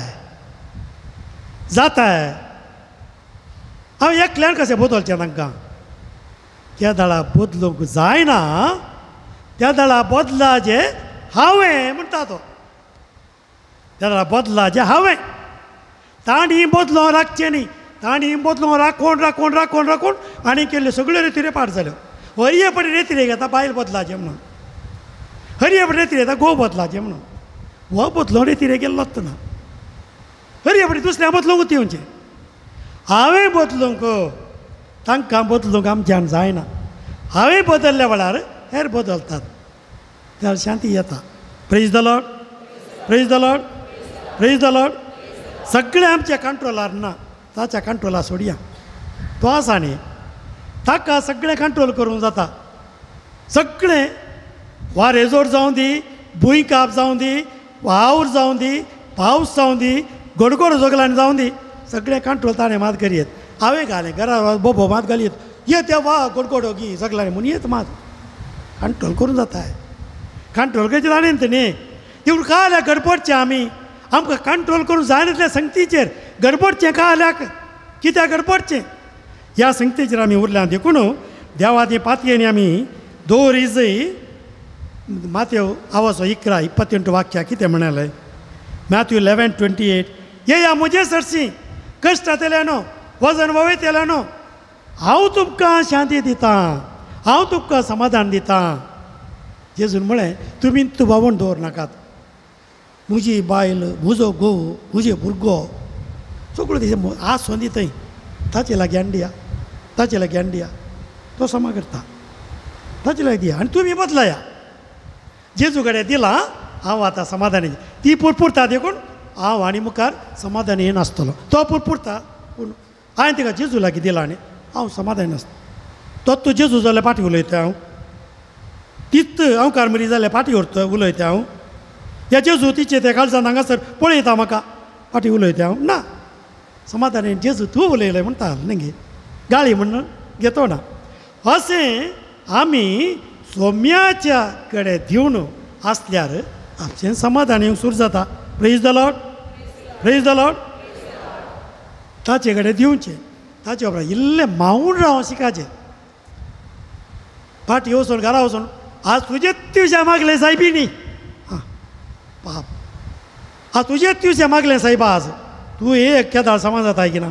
हांव एकल्यान कशें बदलचें तांकां त्या दाळा बदलूंक जायना त्या दाळा बदलाचें हांवें म्हणटा तो त्या दाळा बदलाचें हांवें तांणी बदलोवन राखचें न्ही तांणी बदलोवन राखून आनी केल्ल्यो सगळ्यो रेतीरे पाड जाल्यो हरये पडी रेतीरे घेता बायल बदलाचें म्हणून हरये पडी रेतीरे घेता घोव बदलाचें म्हणून हो बदलोवन रेतीरे गेल्लोच ना हरये पडी दुसऱ्या बदलूंकूच येवचें हांवें बदलूंक तांकां बदलूंक आमच्यान जायना हांवें बदलल्या वेळार हेर बदलतात त्या शांती येता praise the Lord praise the Lord praise the Lord सगळें आमच्या कंट्रोलार ना ताच्या कंट्रोला सोडया तो आसा न्ही ताका सगळें कंट्रोल करूंक जाता सगळें वा रेजोर जावं दी भुंयकाप जावं दी वावर जावं दी पावस जावं दी गडगड जोगलांनी जावं दी सगळें कंट्रोल ताणें मात करीत हांवें घालें घरा बोबो मात घालीत येत वा गडगडो गी सगळ्यांनी म्हणून येत मात कंट्रोल करूंक जाताय कंट्रोल करचें जाणें न्ही तेवढं काय जाल्यार गडबडचें आमी आमकां कंट्रोल करूंक जाय त्या संगतीचेर गडबडचें काय जाल्यार कित्याक गडबडचें ह्या संगतीचेर आमी उरल्या देखून देवादी पातयेनी आमी दोर इजय माथ्यो आवाजो 11:28 वाक्या कितें म्हणालें मॅथ्यू 11:28 येया म्हजे सरसी कश्ट येयल्यानो वजन ववेत येयल्यानो हांव तुमकां शांती दितां हांव तुमकां समाधान दितां जेजून म्हळें तुमी तुबावण दवरनाकात म्हजी बायल म्हजो घोव म्हजे भुरगो सगळो तेजे आसोन दिताय ताचे लागीं दिया तो समा करता ताचे लागीं दिया आनी तुमी बदलाया जेजू कडेन दिलां हांव आतां समाधानी ती पुरपुरता देखून हांव आनी मुखार समाधानी नासतलो तो पुरपुरता पूण हांवें तिका जेजू लागीं दिला आनी हांव समाधानी नासता तो जेजू जाल्यार फाटीं उलयता हांव तीच हांव कार्मेली जाल्यार फाटीं उलयता हांव ह्या जेजू तिचे ते काळजांत हांगासर पळयता म्हाका फाटीं उलयता हांव ना समाधानी जेजू तूं उलयलें म्हणटा न्ही गाळी म्हणून घेतो ना अशें आमी सोम्याच्या कडेन दिवन आसल्यार आमचें समाधान येवंक सुरू जाता praise the Lord praise the Lord ताचे कडेन दिवचें ताचे उपरांत इल्लें मावून रावूं शिकाचें फाटीं वचून घरा वचून आज तुजेच तुजें मागलें सायबी न्ही आं पाप आज तुजेच तुजें मागलें सायबा आज तूं एक केदार समाज जाता की ना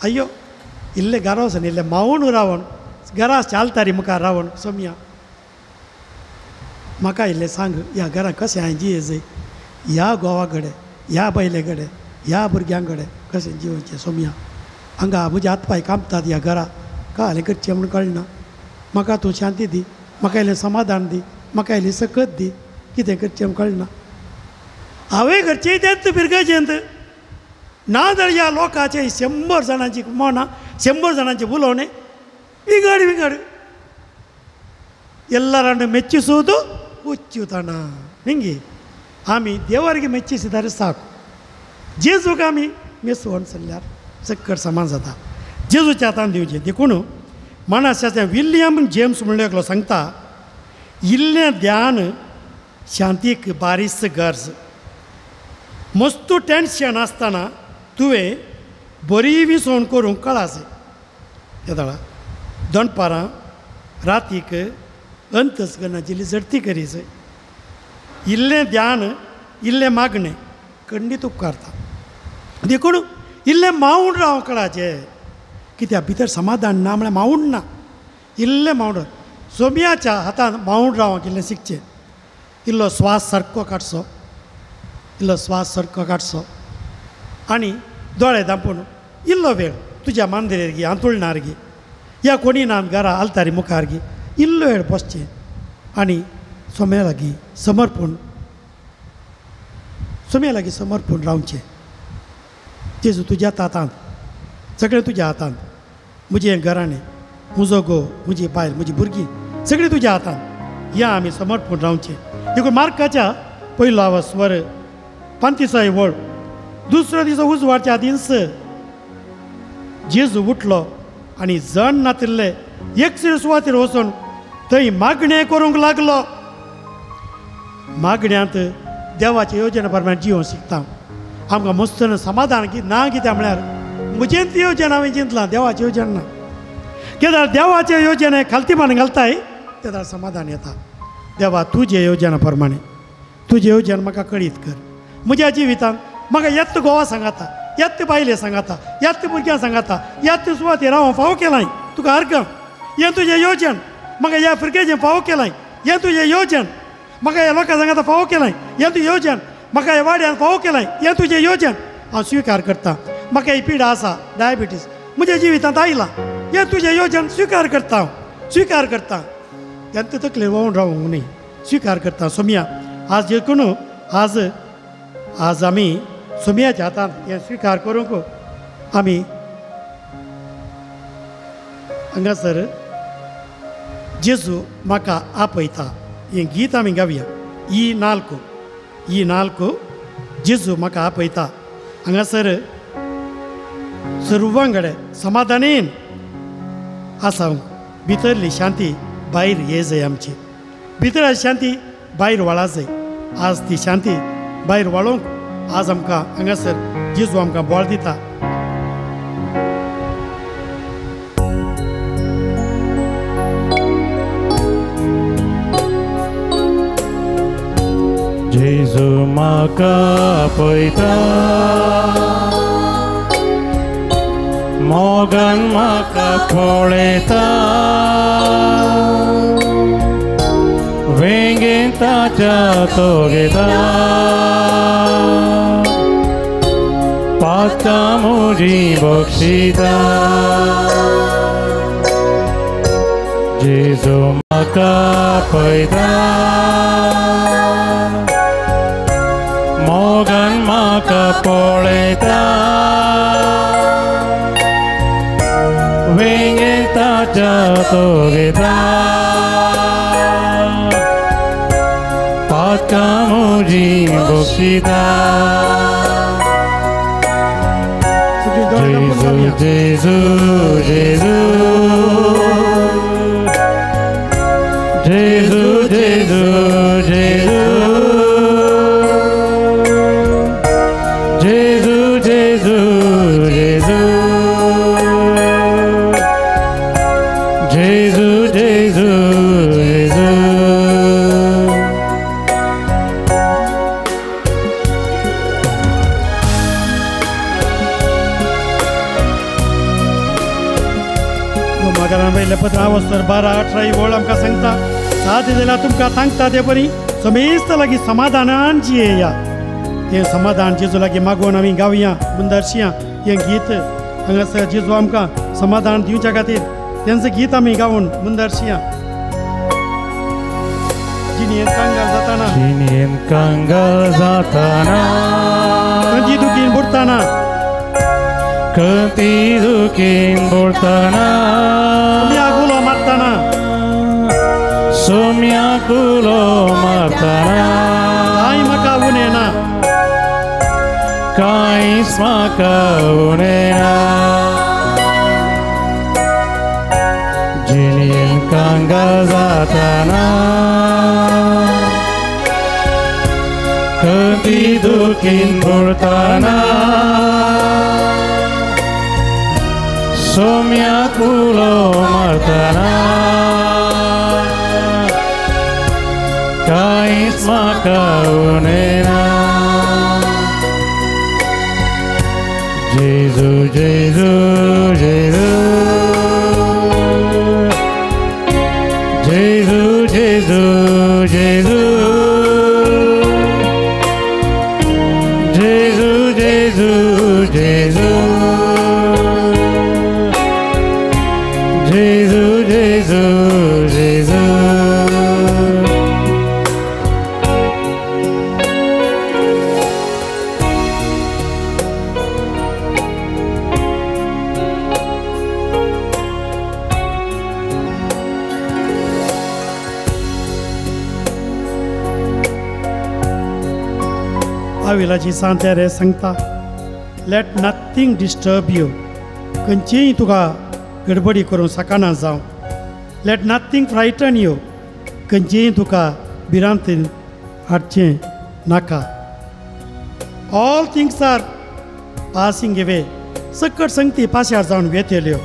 अय्यो इल्लें घरा वचून इल्लें मावून रावून घरा चालतारी मुखार रावून सोम्या म्हाका इल्लें सांग ह्या घरान कशें हांवें जियेजय ह्या घोवा कडेन ह्या बायले कडेन ह्या भुरग्यां कडेन कशें जिवचें सोम्या हांगा म्हजे हात पांय कांपतात ह्या घरा काय हालें करचें म्हूण कळना म्हाका तूं शांती दी म्हाका इल्लें समाधान दी म्हाका इल्ली सकत दी कितें करचें म्हूण कळना हांवें करचें तेंच पिरगजेंत ना जाल्यार ह्या लोकांचे 100 जाणांची मोना 100 जाणांचे उलोवणे विगड ಎಲ್ಲರನ್ನು ಮೆಚ್ಚಿಸುವುದು ಹುಚ್ಚುತನ ಹಿಂಗೆ ಆಮಿ ದೇವರಿಗೆ ಮೆಚ್ಚಿಸಿದರೆ ಸಾಕು जेजूक आमी मेसवण चल्ल्यार चक्कर समान जाता जेजूच्या हातान दिवचें देखून मानसाचें विल्यम जेम्स म्हणलो एकलो सांगता इल्लें ध्यान शांतीक बारीस गरज मस्तू टेन्शन आसतना तुवें बरी विसवण करूंक कळासय येताळा दनपारां रातीक अंतस्करणाची लिजडती करीस इल्लें ध्यान इल्लें मागणें खंडीत उपकारता देखून इल्लें मावून राव कळाचें कित्याक भितर समाधान ना म्हळ्यार मावून ना इल्लें मावून सोम्याच्या हातान मावून रावंक इल्लें शिकचें इल्लो स्वास सारको काडचो आनी दोळे धांपून इल्लो वेळ तुज्या मांदिरेर गी हांतुळणार गी या कोणी ना घरा आलतारी मुखार गी इल्लो वेळ बसचें आनी सोम्या लागीं समर्पण रावचें. जेजू तुज्या हातांत सगळें तुज्या हातांत. म्हजें घराणें, म्हजो घोव, म्हजी बायल, म्हजी भुरगीं सगळीं तुज्या हातांत. या आमी समर्पण रावचें. देखून मार्काच्या पयलो स्वर 35 वळ. दुसरो दिसा उजवाडच्या दिस जेजू उठलो आनी जण नातिल्ले एकसर सुवातेर वचून थंय मागणें करूंक लागलो. मागण्यांत देवाच्या येवजणे प्रमाणे जिवंक शिकता. आमकां मस्तना समाधान ना कित्याक म्हळ्यार म्हजेंच येवजण हांवें चिंतलां, देवाचें येवजण ना. कित्याक देवाचे येवजणे खालतीपण घालताय तेन्ना समाधान येता. देवा तुजे येवजणा प्रमाणे तुजे येवजण म्हाका कळीत कर. म्हज्या जिवितांत म्हाका येत्त गोवा सांगाता, येत्त बायले सांगाता, येत्त भुरग्यां सांगाता, येत्त सुवातेर हांव फावो केलाय तुका अर्घ. हें तुजें येवजण म्हाका ह्या फिरकेचें फावो केलाय. हें तुजें येवजण म्हाका ह्या लोकां सांगाता फावो केलाय. हें तुजें येवजण म्हाका ह्या वाड्यान फावो केलाय. हें तुजें येवजण हांव स्विकार करता. म्हाका ही पिडा आसा, डायबिटीस म्हज्या जिवितांत आयला. हें तुजें येवजण स्विकार करता. हांव स्विकार करता. तेन्ना तकलेर वळून रावूंक न्ही, स्विकार करता. सोम्या आज देखून आज आमी सोम्याच्या हातांत हें स्विकार करूंक आमी हांगासर जेजू म्हाका आपयता हें गीत आमी गावया. ही नाल्को जेजू म्हाका आपयता. हांगासर सर्वांगडे समाधानेन आसांक भितरली शांती भायर ये जाय. आमची भितर शांती भायर वळा जाय. आज ती शांती भायर वळोवंक आज आमकां हांगासर जेजू आमकां बोळ दिता. जेजू म्हाका आपयता, मोगान म्हाका पळयता, वेंगेन ताच्या तो घेता, पाता म्हजी बक्षिता. जेजू म्हाका आपयता, मोगान म्हाका पळयता, वेंगेन ताच्या तो घेता, पाता म्हजी बक्षिता. जेजू जेजू जेजू जेजू जेजू जेजू जेजू जेजू जेजू जेजू जेजू. पत्र वस्तर 12-18 वळ आमकां सांगता. साथ जाल्यार तुमकां सांगता ते बरी समेस्त लागीं समाधानान जियेया. तें समाधान जेजू लागीं मागून आमी गावया, मुंदरशिया हें गीत. हांगासर जेजू आमकां समाधान दिवच्या खातीर तेंचें गीत आमी गावून मुंदरशिया. जिणेन कांगाल जाताना, जिणेन कांगाल जाताना, खंयची दुखीन बुडताना, खंयची दुखीन बुडताना, सोम्याक उलो मारताना, सोम्याक उलो मारताना, कांय म्हाका उणेना, कांयच म्हाका उणेना. जिणेन कांगाल जाताना, खंयची दुखीन बुडताना, सोम्याक उलो मारताना, कांयच म्हाका उणेना. जेजू जेजू जेजू जेजू जेजू जेजू जेजू जेजू जेजू जेजू आविलाची सांगता रे सांगता लेट नथींग डिस्टर्ब यू खंयचीय तुका गडबडी करून सकाळना जावं लेट नथींग फ्रायटन यू खंयचीय तुका भिरांत हाडचें नाका all things are passing away सकट संगती पाश्यार जावन वेतेल्यो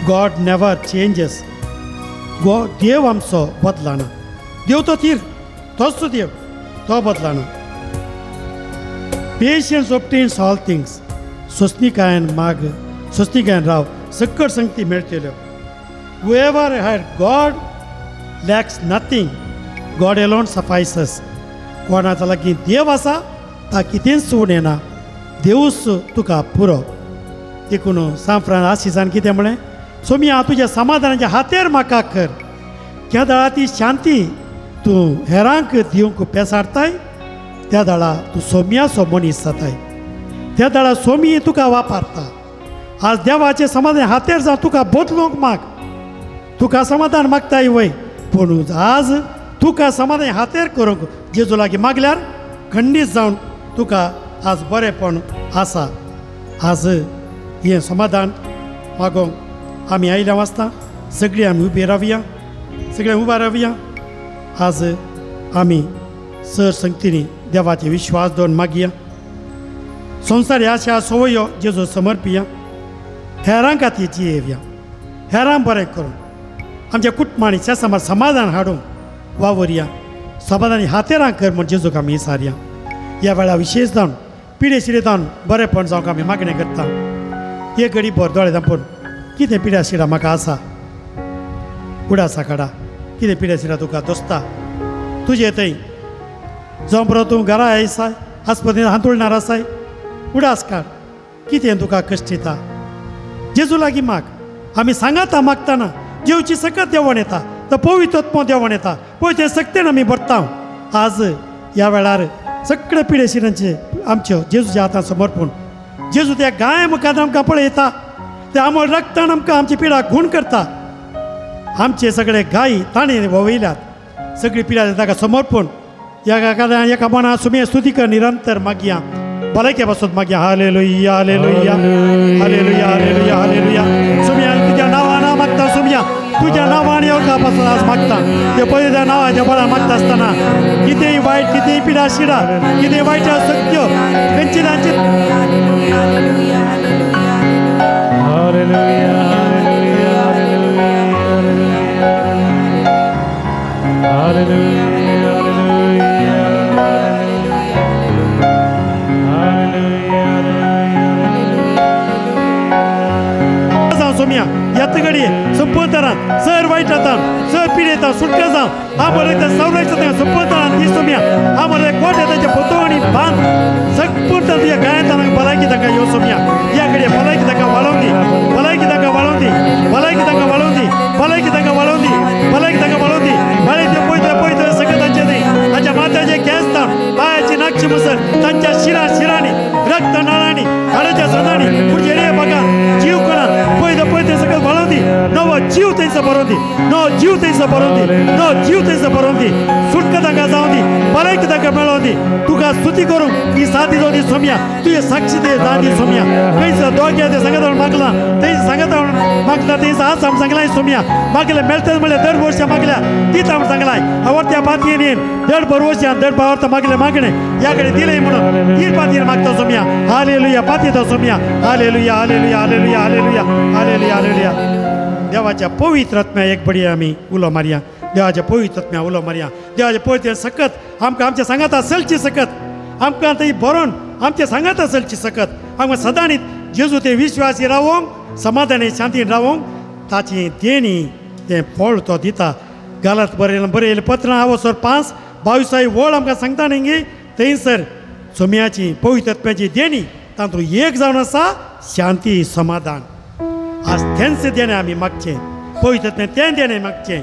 गॉड नेवर चेंजेस देव आमचो बदलाना देव तो तीर तोच तो देव तो बदलाना पेशन्स ऑब्टेन्स ऑल थिंग्स सोसणीकायेन माग सोसणीकायेन राव सकट संगती मेळटल्यो whoever had God lacks nothing God alone suffices कोणाचा लागीं देव आसा ता कितेंच सोड येना देवूच तुका पुरो देखून सांफ्रान आशिसान कितें म्हळें सोमी हांव तुज्या समाधानाच्या हातेर म्हाका कर त्या दाळा ती शांती तूं हेरांक दिवंक पेसारताय त्या दाळा तूं सोम्याचो मनीस जाताय त्या दाळा सोमी तुका वापरता आज देवाचें समाधान हातेर जावन तुका बदलूंक माग तुका समाधान मागताय वय पूण आज तुका समाधान हातेर करूंक जेजू लागीं मागल्यार खंडीत जावन तुका आज बरेंपण आसा आज हें समाधान मागोंक आमी आयल्या वाचता सगळीं आमी उबी रावया सगळें उबा रावया आज आमी सर संगतीनी देवाचे विश्वास दवरून मागया संवसारी आशा सवयो जेजू समर्पिया हेरां खातीर जियेवया हेरां बरें करून आमच्या कुटुंबांनी समाज समाधान हाडूंक वावरया समाधानी हातेरां कर म्हण जेजूक आमी विचारया ह्या वेळा विशेश जावन पिडे शिडे जावन बरेंपण जावंक आमी मागणें करता एक घडी भर दोळे धांपून कितें पिड्या शिडा म्हाका आसा उडासा काडा कितें पिड्या शिडा तुका दोस्ता तुजे थंय जावं बरो तूं घरा आयसाय आस्पत्रेंत हांतुळणार आसाय उडास काड कितें तुका कश्ट येता जेजू लागीं माग आमी सांगाता मागतना जेवची सकत देवण येता तर पवित्रत्व देवण येता पळय तें सक्तेन आमी भरता आज ह्या वेळार सगळे पिडेशिरांचे आमच्यो जेजूच्या हातांत समर्पूण जेजू त्या गाय मुखार आमकां पळयता त्या आमोल रक्तान आमकां आमची पिडा खूण करता आमचे सगळे गायी ताणें वोवयल्यात सगळी पिडा ताका समर्पूण एका मना सुमी स्तुती कर निरंतर मागया भलायके पासून मागया हालेलुया हालेलुया हालेलुया हालेलुया हालेलुया सुमिया तुज्या नांवान मागता सुमिया तुज्या नांवान येवका पासून आज मागता ते पळय त्या नांवाच्या बळा मागता आसतना कितेंय वायट कितेंय पिडा शिडा कितेंय वायट सत्य खंयची तांची हालेलुया हालेलुया सोमिया यात घडी संपवताना सर वाईट जातात सर पिडेता सुटका जावं आम्हाला संरक्षण संपवताना ती सोमिया आम्हाला कोट येताच्या पोतवणी बांध संपूर्ण तुझ्या गायताना भलायकी ताका यो सोमिया याकडे भलायकी ताका वाळवून दी भलायकी ताका वाळवून दी भलायकी ताका वाळवून दी भलायकी ताका वाळवून दी भलायकी ताका वाळवून दी भलायकी पळयता सगळं तांचे न्ही ताच्या माथ्याचे केस तावन पायाची नागची मुसळ तांच्या शिरांनी रक्त नाळांनी हाडाच्या सणांनी पुढचे रे बघा जीव कोणा पळयता सगळं वाळवून दी नवो जीव तेंचो भरोवन दी नवो जीव तेंचो भरोवन दी नवो जीव तेंचो भरोवन दी सुटका ताका जावं दी भलायकी ताका मेळोवन दी तुका स्तुती करूंक ही सादी जावं दी सोमिया तुझे साक्षी दे जा दी सोमिया खंयच दोग्या ते सांगता मागला ते सांगता मागला ते आज आम सांगलाय सोमिया मागले मेळटा म्हणल्यार दर वर्सा मागल्या तीच आम सांगलाय आवडत्या पातयेन येन दर वर्सां दर पावरता मागले मागणे याकडे दिले म्हणून तीर पातयेन मागता सोमिया हालेलुया पातयेता सोमिया हालेलुया हालेलुया हालेलुया हालेलुया हालेलुया हालेलुया देवाच्या पवित्र आत्म्या एक बडी आमी उलो मारया देवाच्या पवित्र आत्म्या उलो मारया देवाच्या पवित्र सकत आमकां आमच्या सांगाता चलची सकत आमकां थंय बरोवन आमच्या सांगाता चलची सकत आमकां सदांच जेजू ते विश्वासी रावोंक समाधानी शांतीन रावोंक ताची देणी तें फळ तो दिता गालात बरयलें पत्रां आवसर 5:22 वळ आमकां सांगता न्ही थंयसर सोम्याची पवित्र आत्म्याची देणी तातूंत एक जावन आसा शांती समाधान आज तेंच देणें आमी मागचें पवित्र आत्म्यान तें देणें मागचें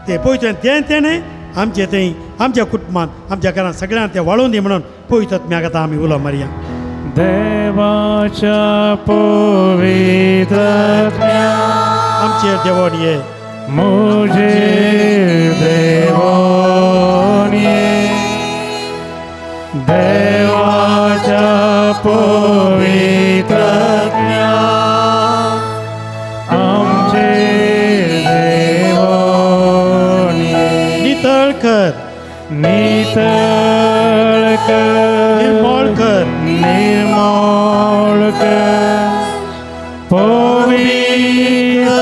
तें पवित्र तें आमचे थंय आमच्या कुटुंबांत आमच्या घरांत सगळ्यांक तें वाळोवन दी म्हणून पवित्र आत्म्याक आतां आमी उलो मारया देवाच्या पवित्र आत्म्या आमचेर देवोन ये मुझे देवोन ये पवित्रज्ञा आमचे देवानी नितळ कर, नितळ कर, निर्मळ कर, निर्मळ कर, पवित्र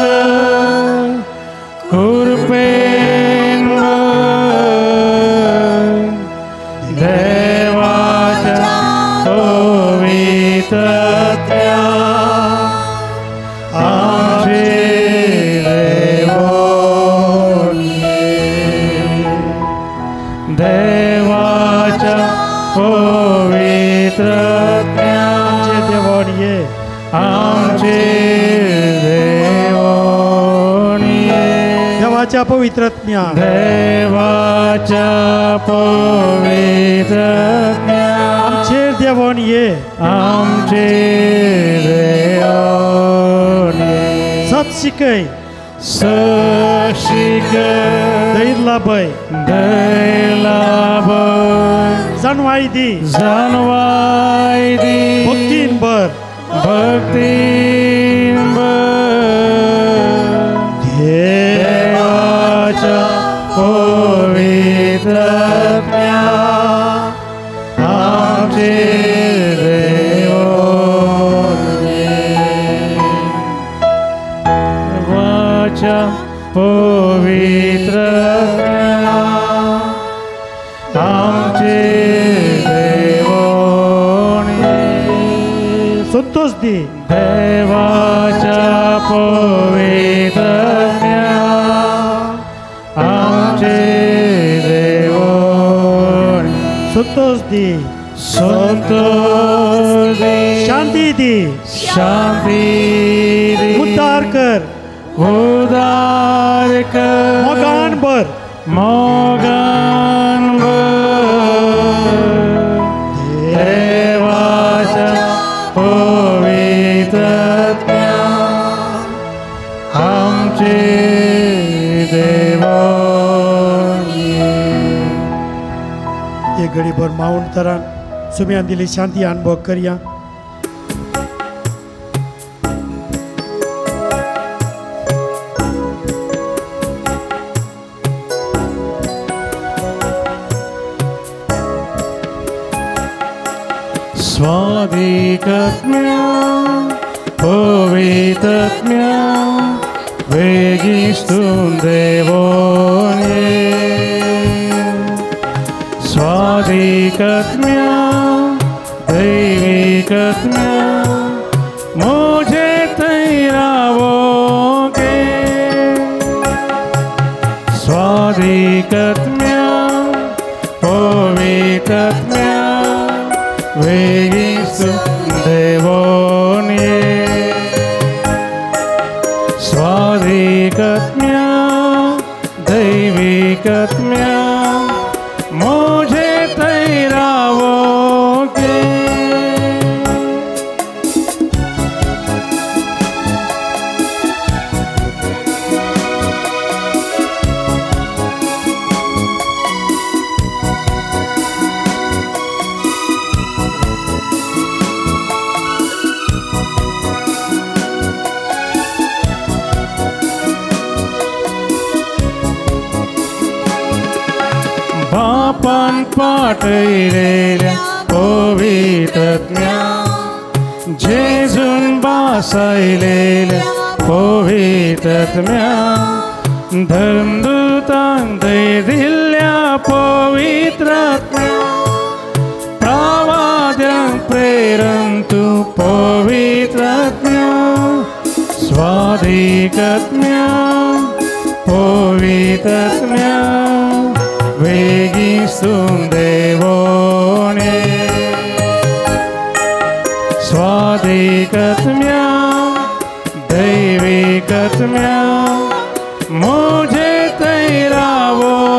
कृपेन देवाच्या पवित्रज्ञा आमचे देवाच्या पवित्रज्ञा आमचे देवानी देवाच्या पवित्रज्ञा देवाच्या पवित्रज्ञा आमचे देवानी आमचे देवानी सत शिकय दैर लाभय जाणवाई दी भक्तीन भर देवाच्या पवित्रज्ञा आमचे देवाच्या पवित्रज्ञा आमचे संतोष दी देवाच्या पवित्रज्ञा आमचे देवानी संतोष दी संतोष दी शांती दी शांती दी उद्धार कर उद्धार कर मोगान भर मोगान देवाच्या पवित्रज्ञा आमचे देवानी एक घड़ी भर माउंट तरान सुम्यान दिली शांती अनुभव करिया स्वादिकज्ञा पवित्रज्ञा वेगिस्तुं देवोने स्वादिकज्ञा दैविकज्ञा मुझे तैरावोगे स्वादिकज्ञा पवित्रज्ञा देवोने स्वादिकज्ञा दैविकज्ञा मुझे तैरावोगे बापान पाठयलेल्या पवित्रज्ञा जेजून बासायलेल्या पवित्रज्ञा धर्मदूतांक दिल्ल्या पवित्रज्ञा प्रवाद्यांक प्रेरण तू पवित्रज्ञा स्वादिकज्ञा पवित्रज्ञा वेगिस्तुं देवोने स्वादिकज्ञा दैविकज्ञा मुझे तैरावोगे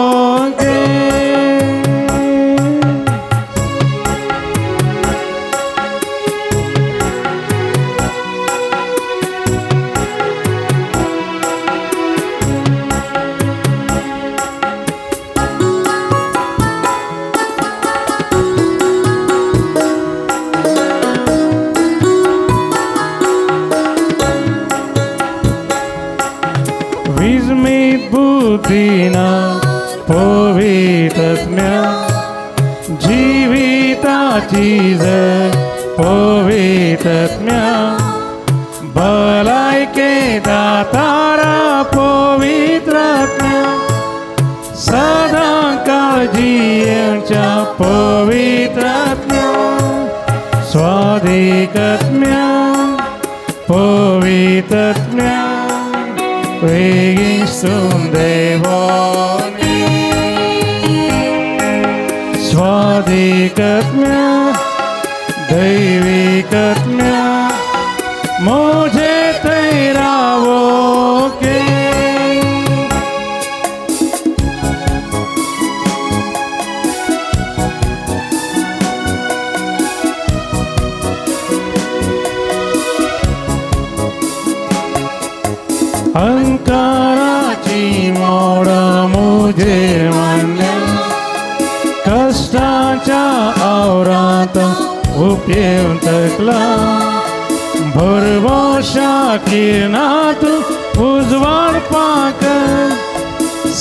दिना पवित्रात्म्या जीविताची जर पवित्रात्म्या भलायके दातारा पवित्रात्म्या सदा काळजीच्या पवित्रात्म्या स्वादिकात्म्या पवित्रात्म्या वेगिस्तुं देवानि स्वादिकात्म्या दैविकात्म्या मुझे तेरावो के अंकाराची मोड मुझे मान्य कष्टाच्या आवरात उपयोग तकला भरवशा किरणात उजवाड पाक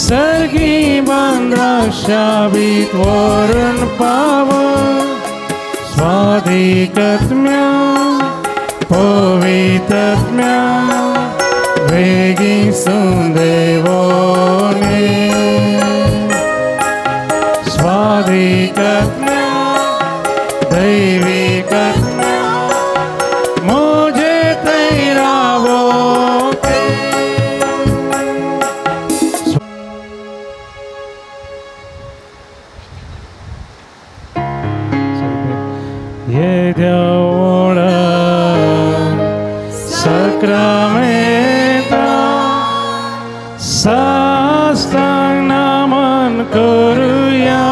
सर्गी बांद्राक्षावीत वरण पाव स्वादिकात्म्या पवित्रात्म्या वेगिस्तुं देवानि स्वादिकात्म्या दैविकात्म्या मुझे तेरावो के ये देवळा सक्रामेंता साष्टांग नमन करूया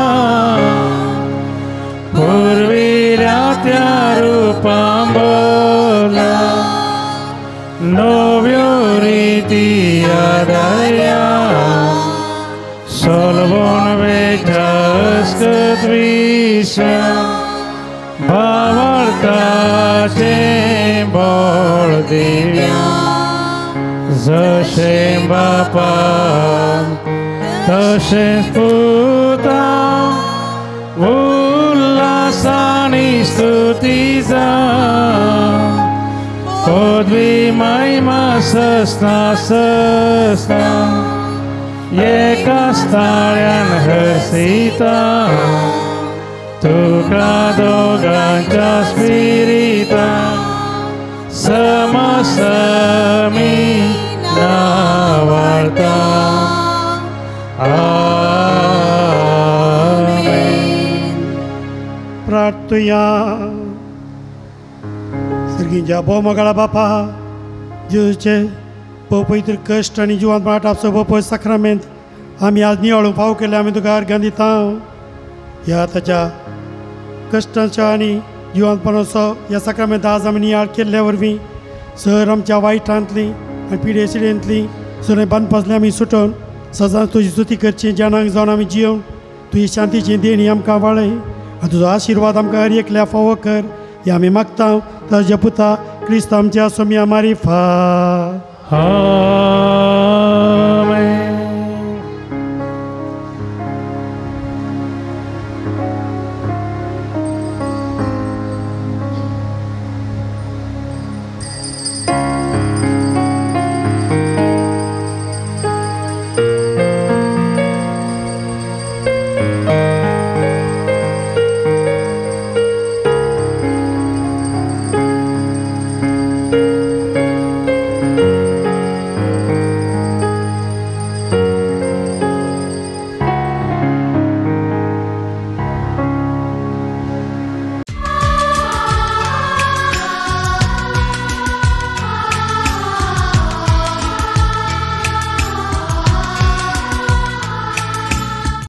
पूर्वील्या त्या रूपांबला नव्यो रीती आदाया सोलवोन वेठास्कत विषय भावार्थाचे बळ दिव्या जशे बापा तशेंच पुता उल्हासानी स्तुतीचा पदवी महिमा सस्ता सस्ता एकाच ताळ्यान हसिता तुका दोगांच्या स्पिरिता समसमी नावार्ता आमेन. प्रार्थया सर्गींच्या बोमगळा बापा जेजूचे पवित्र कश्ट आनी जिवांत वाट आपसो पवित्र साक्रामेंत आमी आज नियाळूंक फाव केले आमी तुका अर्घां दिता ह्या ताच्या कश्टांच्या आनी जिवांतपणाचो ह्या साक्रामेंत आज आमी नियाळ केल्ल्या वरवीं सर आमच्या वायटांतली आनी पिडे सिडेंतली सर बांदपासलें आमी सुटोवन सदांच तुजी स्तुती करची जाणांक जावन आमी जियोन तुजी शांतीची देणी आमकां वाळय आनी तुजो आशिर्वाद आमकां हर एकल्या फावो कर हें आमी मागता ताज्या पुता क्रिस्त आमच्या सोम्या मारिफा आमेन.